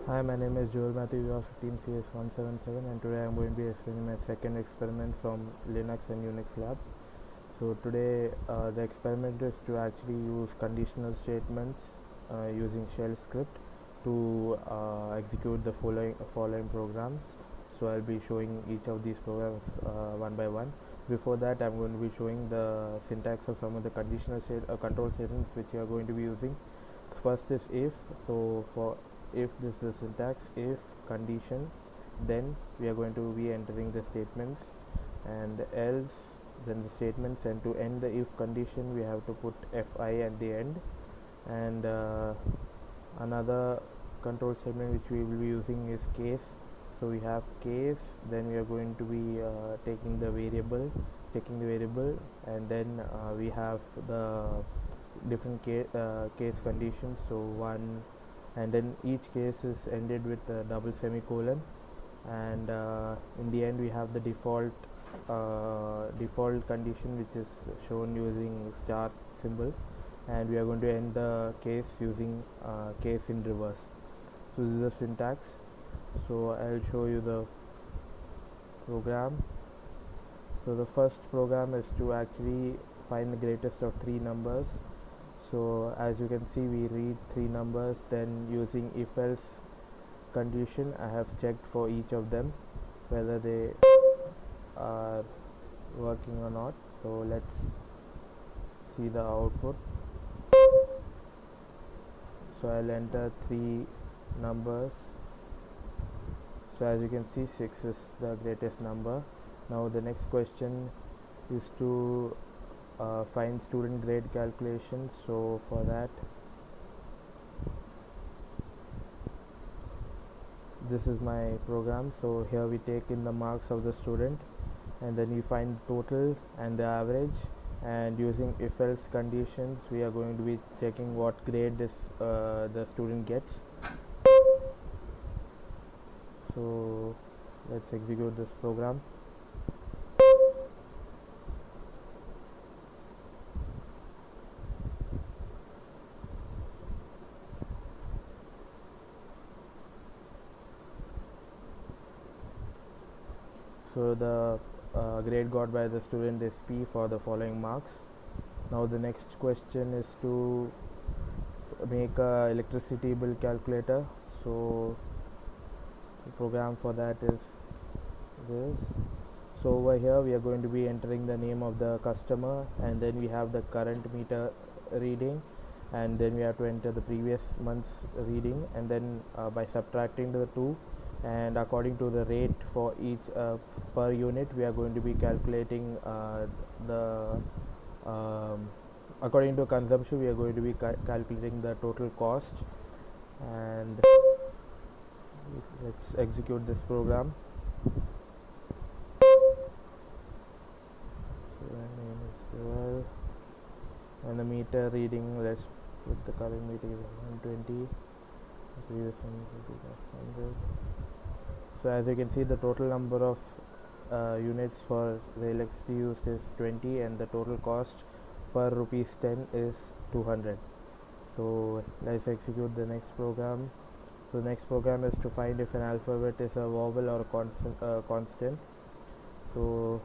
Hi, my name is Joel Matthew of 15CS177, and today I am going to be explaining my second experiment from Linux and Unix lab. So today the experiment is to actually use conditional statements using shell script to execute the following programs. So I'll be showing each of these programs one by one. Before that, I'm going to be showing the syntax of some of the control statements which you are going to be using. First is if. So for if, this is the syntax: if condition, then we are going to be entering the statements, and else, then the statements, and to end the if condition we have to put fi at the end. And another control statement which we will be using is case. So we have case, then we are going to be checking the variable, and then we have the different case conditions. So one, and then each case is ended with a double semicolon, and in the end we have the default condition which is shown using star symbol, and we are going to end the case using case in reverse. So this is the syntax. So I'll show you the program. So the first program is to actually find the greatest of three numbers. So as you can see, we read three numbers, then using if else condition I have checked for each of them whether they are working or not. So let's see the output. So I'll enter three numbers. So as you can see, 6 is the greatest number. Now the next question is to find student grade calculation. So for that, this is my program. So here we take in the marks of the student, and then we find total and the average, and using if else conditions we are going to be checking what grade the student gets. So let's execute this program. So the grade got by the student is P for the following marks. Now the next question is to make a electricity bill calculator. So the program for that is this. So over here we are going to be entering the name of the customer, and then we have the current meter reading, and then we have to enter the previous month's reading, and then by subtracting the two, and according to the rate for each per unit, we are going to be calculating the according to consumption we are going to be calculating the total cost. And let's execute this program. So name is 12, and the meter reading, let's put the current meter is 120, previous one is 100. So as you can see, the total number of units for the electricity used is 20, and the total cost per rupees 10 is 200. So let's execute the next program. So the next program is to find if an alphabet is a vowel or a constant. So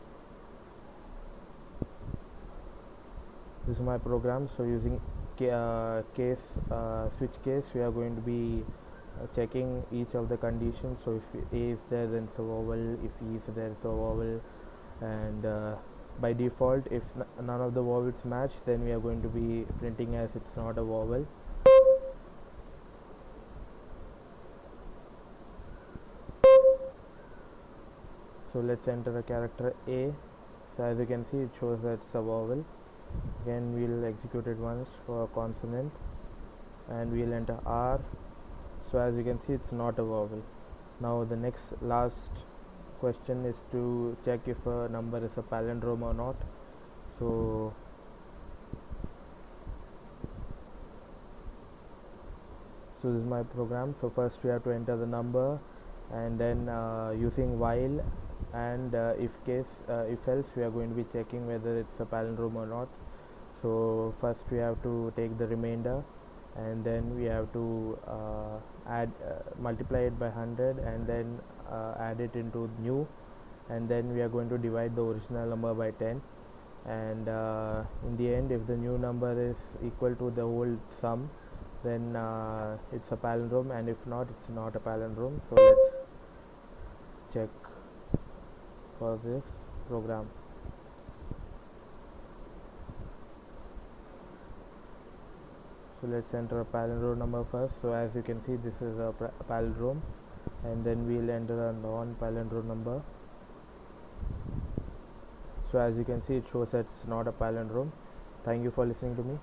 this is my program. So using switch case, we are going to be checking each of the conditions. So if A is there, then it's a vowel. If E is there, it's a vowel. And by default, if none of the vowels match, then we are going to be printing as it's not a vowel. So let's enter the character A. So as you can see, it shows that it's a vowel. Again, we'll execute it once for a consonant, and we'll enter R. So as you can see, it's not a vowel. Now the last question is to check if a number is a palindrome or not. So this is my program. So first we have to enter the number, and then using while and if else, we are going to be checking whether it's a palindrome or not. So first we have to take the remainder, and then we have to add multiply it by 100, and then add it into new, and then we are going to divide the original number by 10, and in the end, if the new number is equal to the old sum, then it's a palindrome, and if not, it's not a palindrome. So let's check for this program. So let's enter a palindrome number first. So as you can see, this is a palindrome, and then we'll enter a non-palindrome number. So as you can see, it shows that it's not a palindrome. Thank you for listening to me.